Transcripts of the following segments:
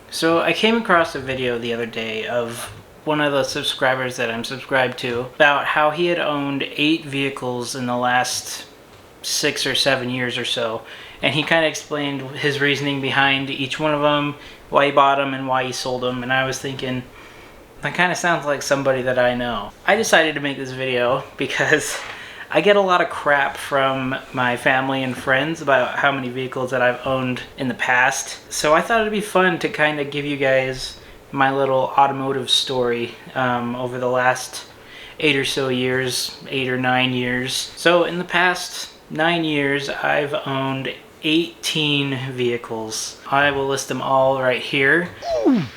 So I came across a video the other day of one of the subscribers that I'm subscribed to about how he had owned 8 vehicles in the last 6 or 7 years or so. And he kind of explained his reasoning behind each one of them, why he bought them and why he sold them. And I was thinking, that kind of sounds like somebody that I know. I decided to make this video because I get a lot of crap from my family and friends about how many vehicles that I've owned in the past. So I thought it'd be fun to kind of give you guys my little automotive story over the last 8 or so years, 8 or 9 years. So in the past 9 years, I've owned 18 vehicles. I will list them all right here.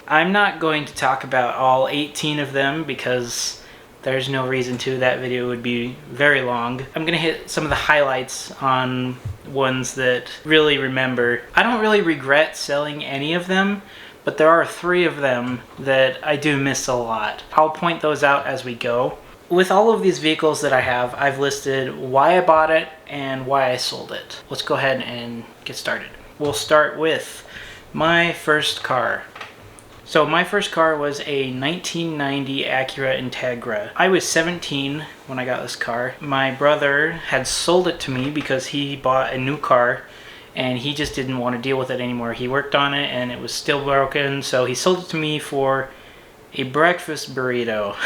I'm not going to talk about all 18 of them because there's no reason to. That video would be very long. I'm gonna hit some of the highlights on ones that really remember. I don't really regret selling any of them, but there are 3 of them that I do miss a lot. I'll point those out as we go. With all of these vehicles that I have, I've listed why I bought it and why I sold it. Let's go ahead and get started. We'll start with my first car. So my first car was a 1990 Acura Integra. I was 17 when I got this car. My brother had sold it to me because he bought a new car and he just didn't want to deal with it anymore. He worked on it and it was still broken, so he sold it to me for a breakfast burrito.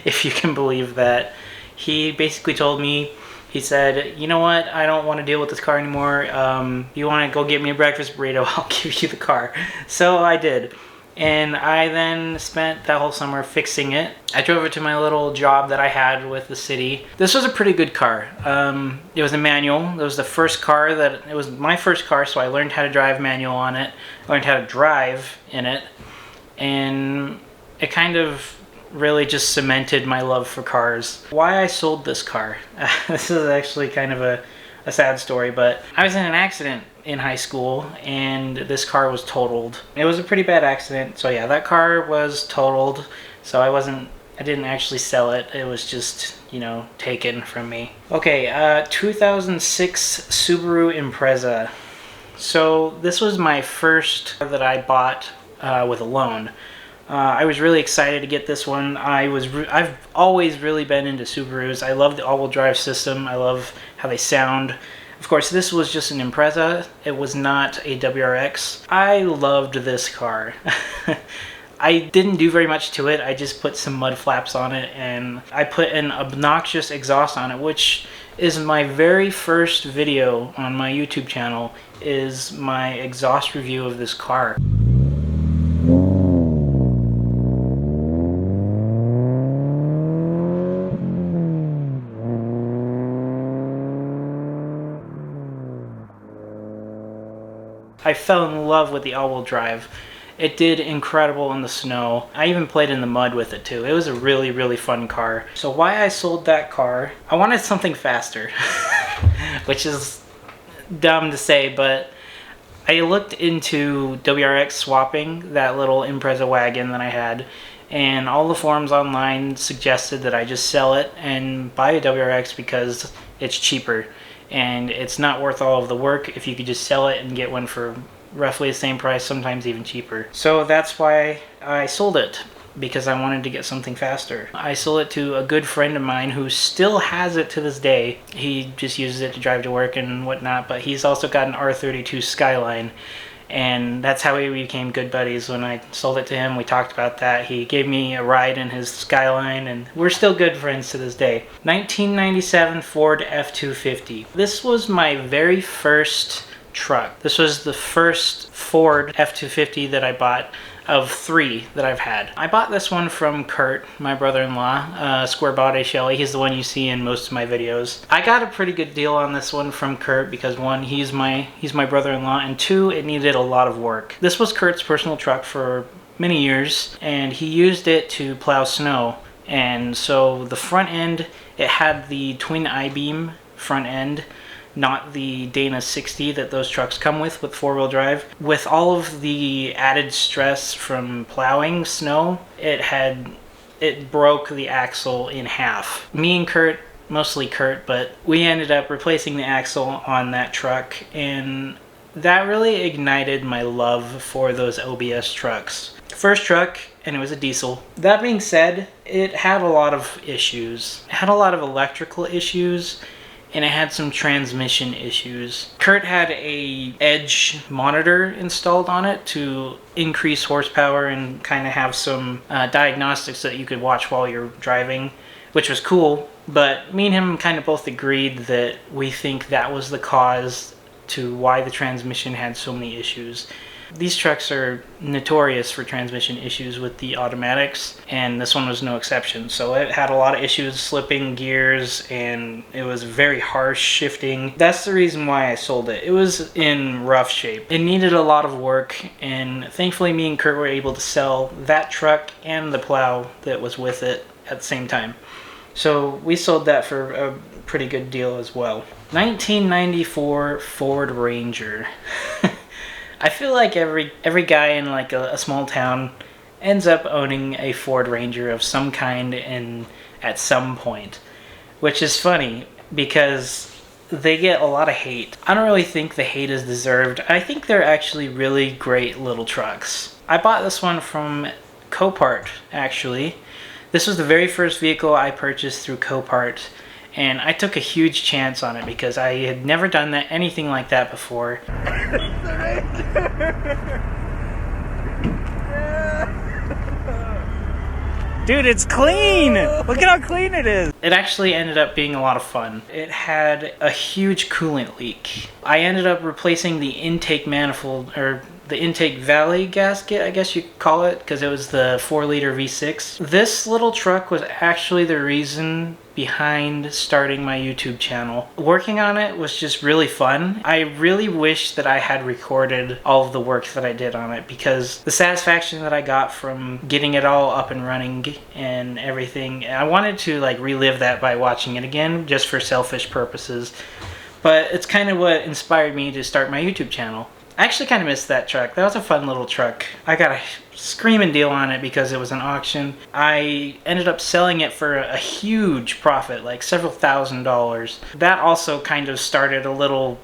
If you can believe that. He basically told me, he said, you know what, I don't want to deal with this car anymore. You want to go get me a breakfast burrito, I'll give you the car. So I did. And I then spent that whole summer fixing it. I drove it to my little job that I had with the city. This was a pretty good car. It was a manual. It was the first car it was my first car, so I learned how to drive manual on it. I learned how to drive in it. And it kind of really just cemented my love for cars. Why I sold this car. This is actually kind of a sad story, but I was in an accident in high school and this car was totaled. It was a pretty bad accident, so yeah, that car was totaled. So I didn't actually sell it. It was just, taken from me. Okay, 2006 Subaru Impreza. So this was my first car that I bought with a loan. I was really excited to get this one. I've always really been into Subarus. I love the all-wheel drive system. I love how they sound. Of course, this was just an Impreza. It was not a WRX. I loved this car. I didn't do very much to it. I just put some mud flaps on it and I put an obnoxious exhaust on it, which is my very first video on my YouTube channel, is my exhaust review of this car. I fell in love with the all-wheel drive. It did incredible in the snow. I even played in the mud with it too. It was a really, really fun car. So why I sold that car, I wanted something faster, which is dumb to say, but I looked into WRX swapping that little Impreza wagon that I had, and all the forums online suggested that I just sell it and buy a WRX because it's cheaper. And it's not worth all of the work if you could just sell it and get one for roughly the same price, sometimes even cheaper. So that's why I sold it, because I wanted to get something faster. I sold it to a good friend of mine who still has it to this day. He just uses it to drive to work and whatnot, but he's also got an R32 Skyline. And that's how we became good buddies. When I sold it to him, we talked about that. He gave me a ride in his Skyline, and we're still good friends to this day. 1997 Ford F-250. This was my very first truck. This was the first Ford F-250 that I bought of 3 that I've had. I bought this one from Kurt, my brother-in-law, Square Body Shelly. He's the one you see in most of my videos. I got a pretty good deal on this one from Kurt because 1, he's my brother-in-law, and 2, it needed a lot of work. This was Kurt's personal truck for many years, and he used it to plow snow. And so the front end, it had the twin I-beam front end, not the Dana 60 that those trucks come with 4-wheel drive. With all of the added stress from plowing snow, it broke the axle in half. Me and Kurt, mostly Kurt, but we ended up replacing the axle on that truck, and that really ignited my love for those OBS trucks. First truck, and it was a diesel. That being said, it had a lot of issues. It had a lot of electrical issues, and it had some transmission issues. Kurt had a edge monitor installed on it to increase horsepower and kind of have some diagnostics that you could watch while you're driving, which was cool. But me and him kind of both agreed that we think that was the cause to why the transmission had so many issues. These trucks are notorious for transmission issues with the automatics, and this one was no exception. So it had a lot of issues slipping gears, and it was very harsh shifting. That's the reason why I sold it. It was in rough shape. It needed a lot of work, and thankfully me and Kurt were able to sell that truck and the plow that was with it at the same time. So we sold that for a pretty good deal as well. 1994 Ford Ranger. I feel like every guy in like a small town ends up owning a Ford Ranger of some kind at some point, which is funny because they get a lot of hate. I don't really think the hate is deserved. I think they're actually really great little trucks. I bought this one from Copart, actually. This was the very first vehicle I purchased through Copart, and I took a huge chance on it because I had never done anything like that before. Dude, it's clean! Look at how clean it is! It actually ended up being a lot of fun. It had a huge coolant leak. I ended up replacing the intake manifold, or the intake valley gasket, I guess you could call it, because it was the 4-liter V6. This little truck was actually the reason behind starting my YouTube channel. Working on it was just really fun. I really wish that I had recorded all of the work that I did on it, because the satisfaction that I got from getting it all up and running and everything, I wanted to like relive that by watching it again just for selfish purposes. But it's kind of what inspired me to start my YouTube channel. I actually kind of missed that truck. That was a fun little truck. I got a screaming deal on it because it was an auction. I ended up selling it for a huge profit, like several $1,000s. That also kind of started a little,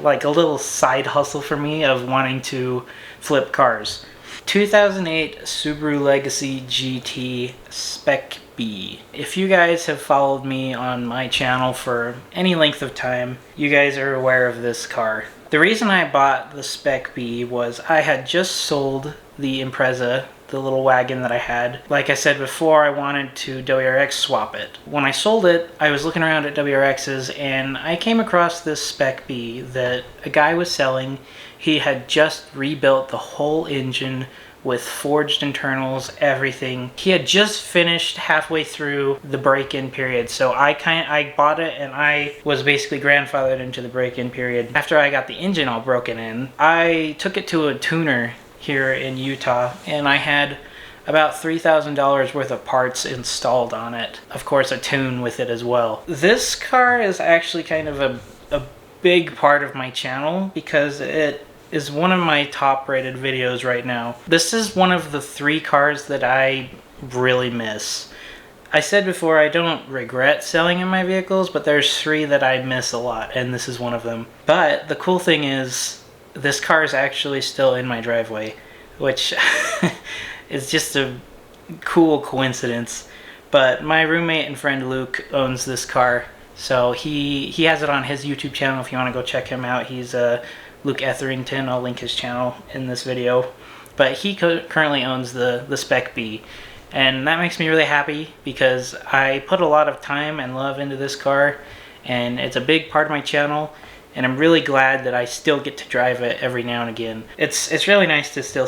like a little side hustle for me of wanting to flip cars. 2008 Subaru Legacy GT Spec B. If you guys have followed me on my channel for any length of time, you guys are aware of this car. The reason I bought the Spec B was I had just sold the Impreza, the little wagon that I had. Like I said before, I wanted to WRX swap it. When I sold it, I was looking around at WRXs and I came across this Spec B that a guy was selling. He had just rebuilt the whole engine with forged internals, everything. He had just finished halfway through the break-in period, so I bought it and I was basically grandfathered into the break-in period. After I got the engine all broken in, I took it to a tuner here in Utah, and I had about $3,000 worth of parts installed on it. Of course, a tune with it as well. This car is actually kind of a big part of my channel because it is one of my top rated videos right now. This is one of the 3 cars that I really miss. I said before I don't regret selling in my vehicles, but there's 3 that I miss a lot, and this is one of them. But the cool thing is, this car is actually still in my driveway, which is just a cool coincidence. But my roommate and friend Luke owns this car, so he has it on his YouTube channel if you want to go check him out. He's Luke Etherington. I'll link his channel in this video. But he currently owns the Spec B. And that makes me really happy because I put a lot of time and love into this car. And it's a big part of my channel. And I'm really glad that I still get to drive it every now and again. It's really nice to still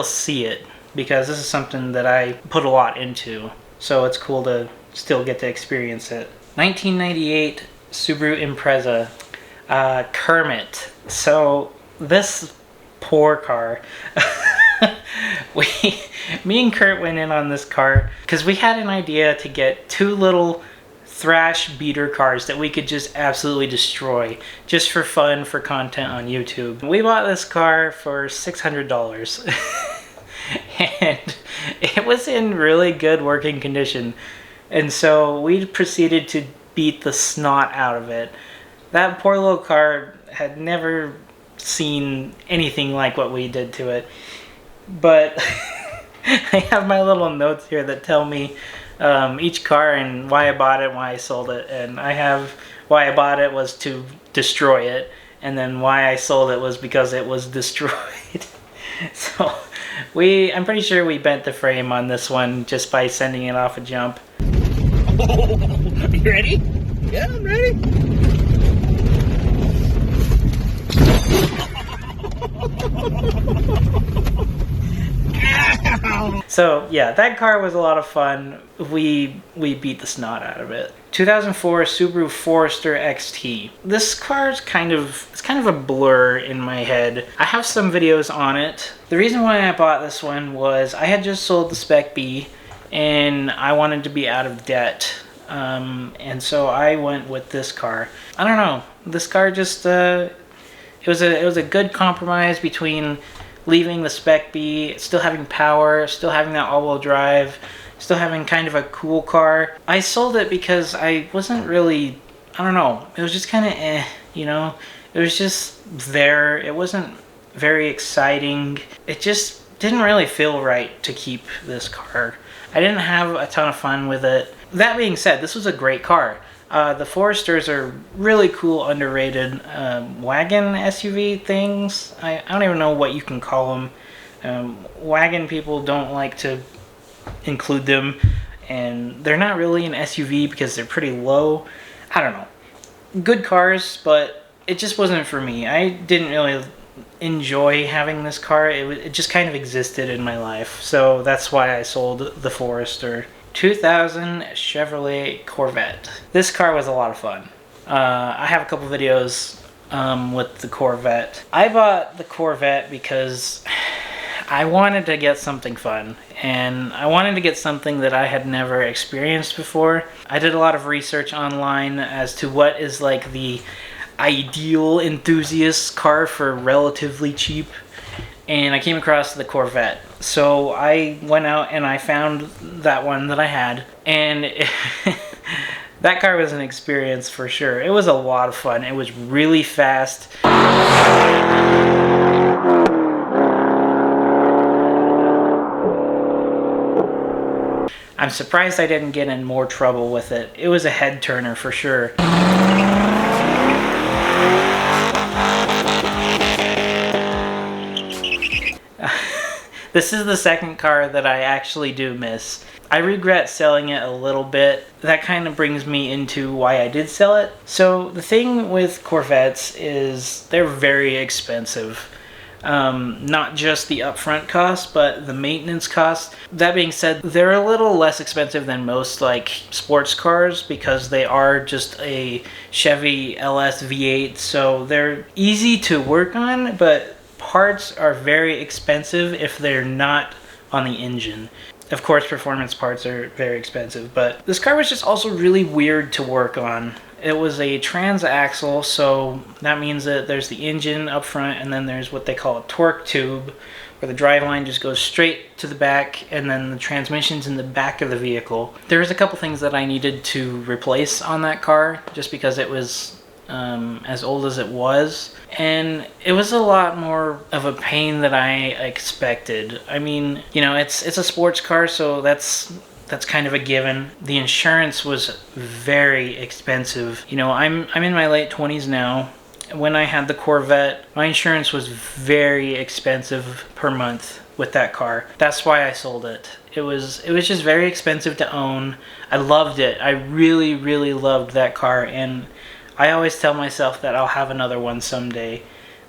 see it because this is something that I put a lot into. So it's cool to still get to experience it. 1998 Subaru Impreza. Kermit. So this poor car, me and Kurt went in on this car because we had an idea to get 2 little thrash beater cars that we could just absolutely destroy just for fun, for content on YouTube. We bought this car for $600 and it was in really good working condition, and so we proceeded to beat the snot out of it. That poor little car had never seen anything like what we did to it. But I have my little notes here that tell me each car and why I bought it and why I sold it. And I have why I bought it was to destroy it, and then why I sold it was because it was destroyed. So I'm pretty sure we bent the frame on this one just by sending it off a jump. You ready? Yeah, I'm ready. So yeah, that car was a lot of fun. We beat the snot out of it. 2004 Subaru Forester XT. This car is kind of a blur in my head. I have some videos on it. The reason why I bought this one was I had just sold the Spec B and I wanted to be out of debt. And so I went with this car. I don't know. This car just it was a good compromise between leaving the Spec B, still having power, still having that all-wheel drive, still having kind of a cool car. I sold it because I wasn't really, I don't know, it was just kind of you know? It was just there. It wasn't very exciting. It just didn't really feel right to keep this car. I didn't have a ton of fun with it. That being said, this was a great car. The Foresters are really cool, underrated wagon SUV things. I don't even know what you can call them. Wagon people don't like to include them, and they're not really an SUV because they're pretty low. I don't know. Good cars, but it just wasn't for me. I didn't really enjoy having this car. It just kind of existed in my life, so that's why I sold the Forester. 2000 Chevrolet Corvette. This car was a lot of fun. I have a couple videos with the Corvette. I bought the Corvette because I wanted to get something fun, and I wanted to get something that I had never experienced before. I did a lot of research online as to what is like the ideal enthusiast car for relatively cheap, and I came across the Corvette. So I went out and I found that one that I had, and that car was an experience for sure. It was a lot of fun. It was really fast. I'm surprised I didn't get in more trouble with it. It was a head turner for sure. This is the second car that I actually do miss. I regret selling it a little bit. That kind of brings me into why I did sell it. So the thing with Corvettes is they're very expensive. Not just the upfront cost, but the maintenance cost. That being said, they're a little less expensive than most like sports cars because they are just a Chevy LS V8, so they're easy to work on, but parts are very expensive if they're not on the engine. Of course, performance parts are very expensive, but this car was just also really weird to work on. It was a transaxle, so that means that there's the engine up front, and then there's what they call a torque tube, where the driveline just goes straight to the back, and then the transmission's in the back of the vehicle. There's a couple things that I needed to replace on that car, just because it was as old as it was, and it was a lot more of a pain than I expected. I mean, you know, it's a sports car, so that's kind of a given. The insurance was very expensive. You know, I'm in my late 20s now. When I had the Corvette, my insurance was very expensive per month with that car. That's why I sold it. It was just very expensive to own. I loved it. I really, really loved that car, and I always tell myself that I'll have another one someday,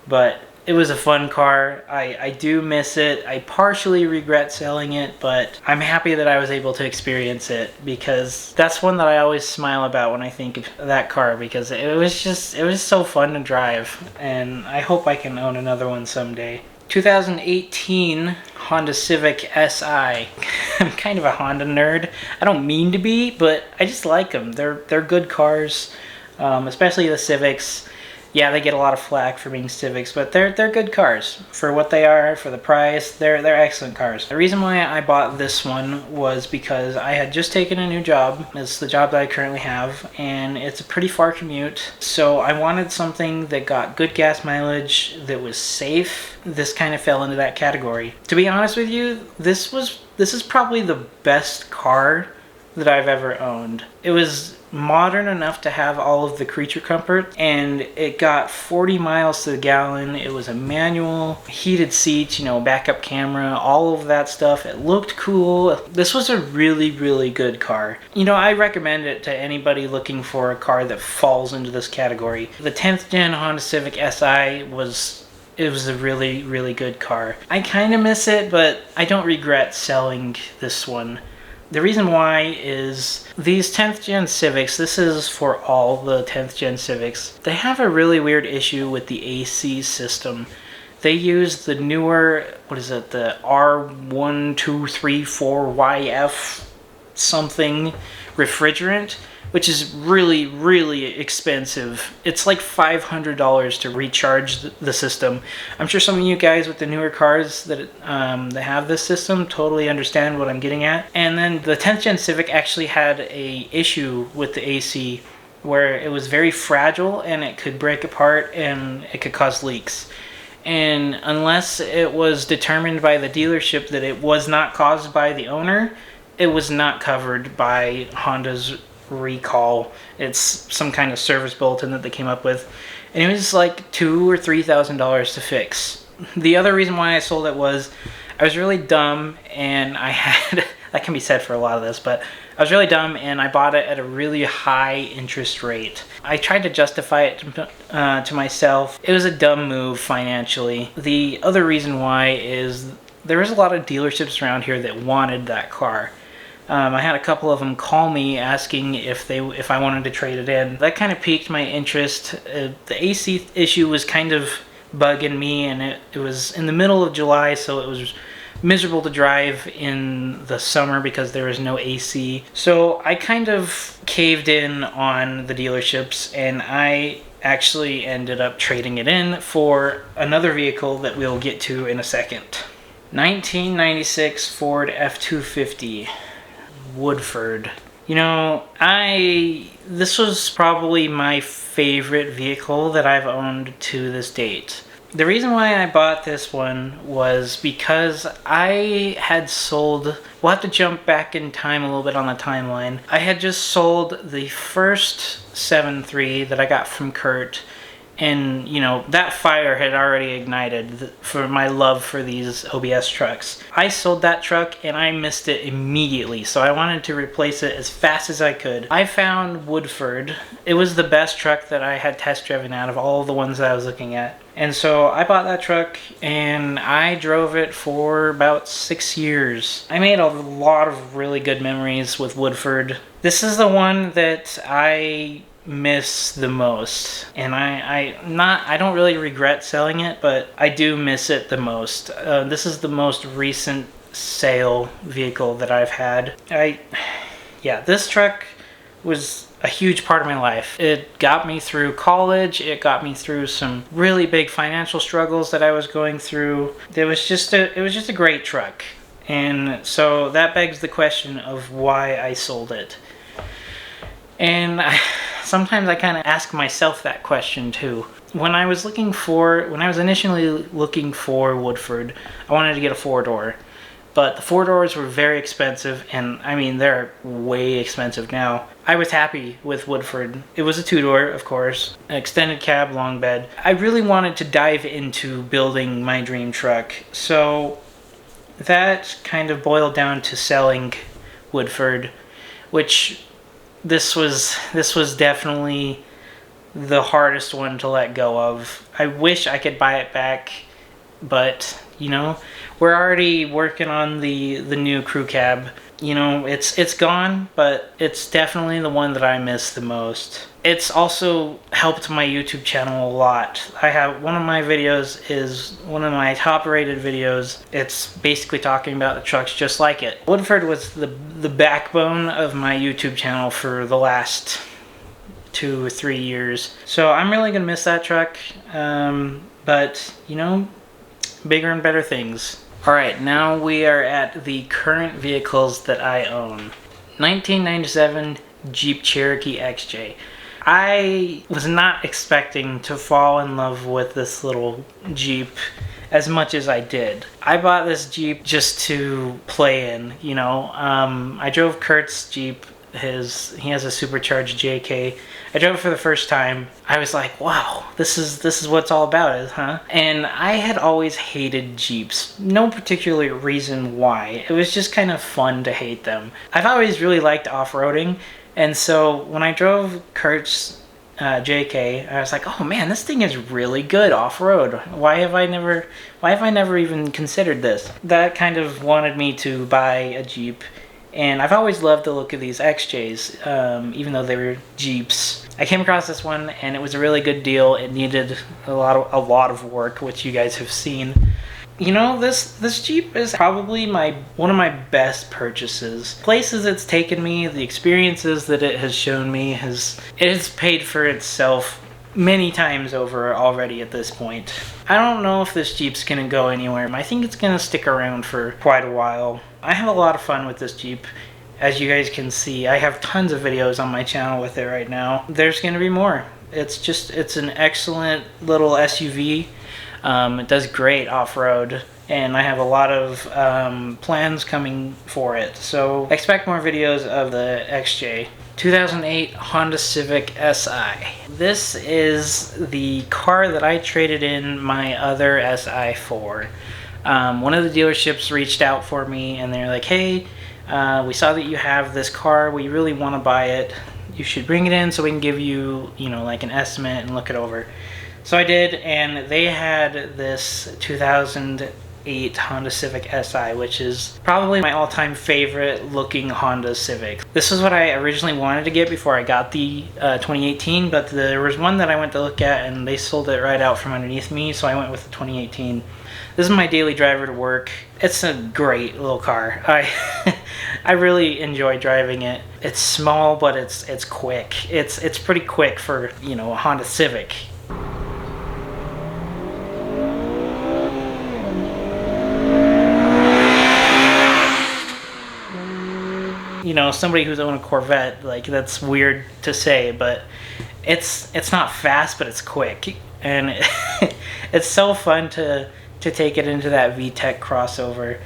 but it was a fun car. I do miss it. I partially regret selling it, but I'm happy that I was able to experience it, because that's one that I always smile about when I think of that car, because it was so fun to drive, and I hope I can own another one someday. 2018 Honda Civic Si. I'm kind of a Honda nerd. I don't mean to be, but I just like them. They're good cars. Especially the Civics. Yeah, they get a lot of flack for being Civics, but they're good cars for what they are, for the price. They're excellent cars. The reason why I bought this one was because I had just taken a new job. It's the job that I currently have, and it's a pretty far commute. So I wanted something that got good gas mileage, that was safe. This kind of fell into that category. To be honest with you, this is probably the best car that I've ever owned. It was modern enough to have all of the creature comfort, and it got 40 miles to the gallon. It was a manual, heated seats, backup camera, all of that stuff. It looked cool. This was a really good car. I recommend it to anybody looking for a car that falls into this category. The 10th gen Honda Civic Si was a really good car. I kind of miss it, but I don't regret selling this one. The reason why is these 10th gen Civics, this is for all the 10th gen Civics, they have a really weird issue with the AC system. They use the newer, the R1234YF something refrigerant, which is really expensive. It's like $500 to recharge the system. I'm sure some of you guys with the newer cars that have this system totally understand what I'm getting at. And then the 10th gen Civic actually had a issue with the AC where it was very fragile and it could break apart and it could cause leaks. And unless it was determined by the dealership that it was not caused by the owner, it was not covered by Honda's recall. It's some kind of service bulletin that they came up with, and it was like $2,000 or $3,000 to fix. The other reason why I sold it was I was really dumb, and I had that can be said for a lot of this, but I was really dumb and I bought it at a really high interest rate. I tried to justify it to myself. It was a dumb move financially. The other reason why is there was a lot of dealerships around here that wanted that car. I had a couple of them call me asking if I wanted to trade it in. That kind of piqued my interest. The AC issue was kind of bugging me, and it was in the middle of July, so it was miserable to drive in the summer because there was no AC. So I kind of caved in on the dealerships, and I actually ended up trading it in for another vehicle that we'll get to in a second. 1996 Ford F-250. Woodford. This was probably my favorite vehicle that I've owned to this date. The reason why I bought this one was because I had sold, we'll have to jump back in time a little bit on the timeline. I had just sold the first 7.3 that I got from Kurt, and that fire had already ignited for my love for these OBS trucks. I sold that truck and I missed it immediately, so I wanted to replace it as fast as I could. I found Woodford. It was the best truck that I had test driven out of all the ones that I was looking at. And so I bought that truck and I drove it for about 6 years. I made a lot of really good memories with Woodford. This is the one that I miss the most, and I don't really regret selling it, but I do miss it the most. This is the most recent sale vehicle that I've had. This truck was a huge part of my life. It got me through college. It got me through some really big financial struggles that I was going through. It was just a great truck, and so that begs the question of why I sold it. And sometimes I kind of ask myself that question too. When I was initially looking for Woodford, I wanted to get a 4-door. But the 4-doors were very expensive, and they're way expensive now. I was happy with Woodford. It was a 2-door, of course, an extended cab, long bed. I really wanted to dive into building my dream truck, so that kind of boiled down to selling Woodford, which this was definitely the hardest one to let go of. I wish I could buy it back, but we're already working on the new crew cab. It's gone, but it's definitely the one that I miss the most. It's also helped my YouTube channel a lot. I have one of my videos is one of my top rated videos. It's basically talking about the trucks just like it. Woodford was the backbone of my YouTube channel for the last 2 or 3 years. So I'm really gonna miss that truck. But you know, bigger and better things. All right, now we are at the current vehicles that I own. 1997 Jeep Cherokee XJ. I was not expecting to fall in love with this little Jeep as much as I did. I bought this Jeep just to play in, you know. I drove Kurt's Jeep. He has a supercharged JK. I drove it for the first time. I was like, wow, this is what it's all about, huh? And I had always hated Jeeps. No particular reason why. It was just kind of fun to hate them. I've always really liked off-roading, and so when I drove Kurt's JK, I was like, oh man, this thing is really good off-road. Why have I never even considered this? That kind of wanted me to buy a Jeep. And I've always loved the look of these XJs, even though they were Jeeps. I came across this one, and it was a really good deal. It needed a lot of work, which you guys have seen. You know, this Jeep is probably one of my best purchases. Places it's taken me, the experiences that it has shown me, it has paid for itself many times over already at this point. I don't know if this Jeep's gonna go anywhere. I think it's gonna stick around for quite a while. I have a lot of fun with this Jeep. As you guys can see, I have tons of videos on my channel with it right now. There's gonna be more. It's an excellent little SUV. It does great off-road, and I have a lot of plans coming for it. So expect more videos of the XJ. 2008 Honda Civic Si. This is the car that I traded in my other Si for. One of the dealerships reached out for me, and they're like, hey, we saw that you have this car, we really want to buy it. You should bring it in so we can give you, you know, like an estimate and look it over. So I did, and they had this 2008 Honda Civic Si, which is probably my all-time favorite looking Honda Civic. This is what I originally wanted to get before I got the 2018, but there was one that I went to look at and they sold it right out from underneath me, so I went with the 2018. This is my daily driver to work. It's a great little car. I really enjoy driving it. It's small, but it's quick. It's pretty quick for, you know, a Honda Civic. You know, somebody who's owned a Corvette, like, that's weird to say, but it's not fast, but it's quick, and it's so fun to take it into that VTEC crossover.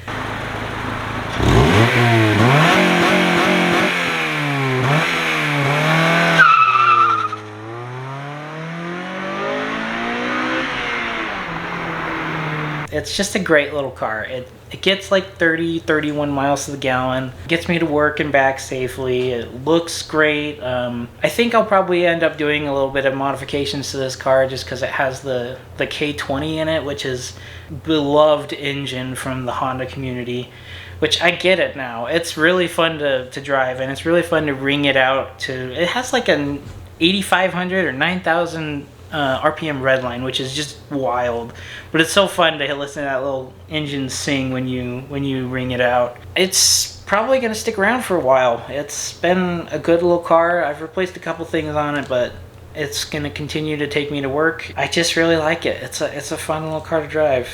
It's just a great little car. It gets like 31 miles to the gallon. Gets me to work and back safely. It looks great. I think I'll probably end up doing a little bit of modifications to this car just because it has the K20 in it, which is beloved engine from the Honda community, which I get it now. It's really fun to drive, and it's really fun to ring it out to. It has like an 8,500 or 9,000 RPM redline, which is just wild, but it's so fun to listen to that little engine sing when you ring it out. It's probably gonna stick around for a while. It's been a good little car. I've replaced a couple things on it, but it's gonna continue to take me to work. I just really like it. It's a fun little car to drive.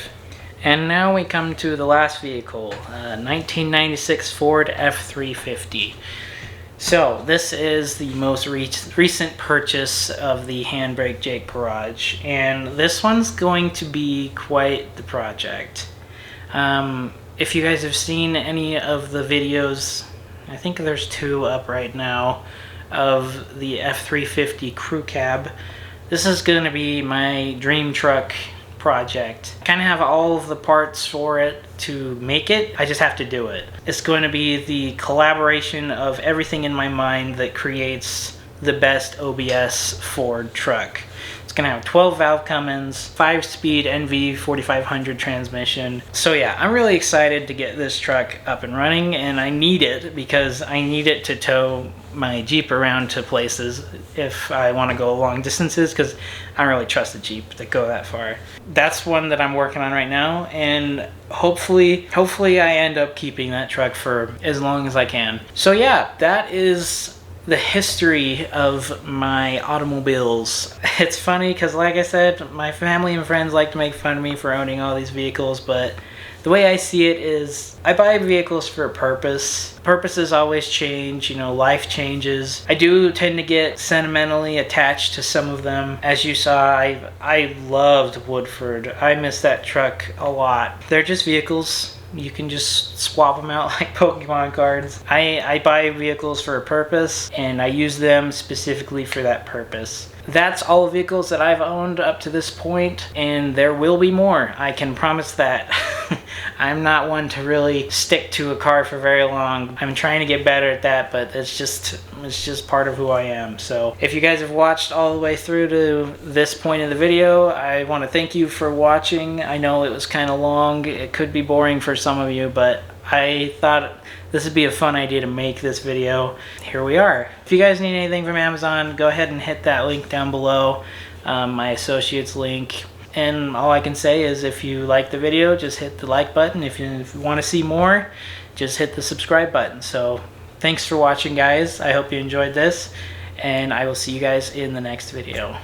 And now we come to the last vehicle, 1996 Ford F350. So this is the most recent purchase of the Handbrake Jake Garage, and this one's going to be quite the project. If you guys have seen any of the videos, I think there's 2 up right now, of the F350 crew cab. This is going to be my dream truck project. I kind of have all of the parts for it to make it. I just have to do it. It's going to be the collaboration of everything in my mind that creates the best OBS Ford truck. It's going to have 12 valve Cummins, 5-speed NV 4500 transmission. So yeah, I'm really excited to get this truck up and running, and I need it because I need it to tow my Jeep around to places if I want to go long distances, because I don't really trust the Jeep to go that far. That's one that I'm working on right now, and hopefully I end up keeping that truck for as long as I can. So yeah, that is the history of my automobiles. It's funny because, like I said, my family and friends like to make fun of me for owning all these vehicles, but the way I see it is I buy vehicles for a purpose. Purposes always change, you know, life changes. I do tend to get sentimentally attached to some of them. As you saw, I loved Woodford. I miss that truck a lot. They're just vehicles. You can just swap them out like Pokemon cards. I buy vehicles for a purpose, and I use them specifically for that purpose. That's all the vehicles that I've owned up to this point, and there will be more. I can promise that. I'm not one to really stick to a car for very long. I'm trying to get better at that, but it's just part of who I am. So if you guys have watched all the way through to this point of the video, I want to thank you for watching. I know it was kind of long. It could be boring for some of you, but I thought this would be a fun idea to make this video. Here we are. If you guys need anything from Amazon, go ahead and hit that link down below, my associate's link. And all I can say is if you like the video, just hit the like button. If you want to see more, just hit the subscribe button. So thanks for watching, guys. I hope you enjoyed this, and I will see you guys in the next video.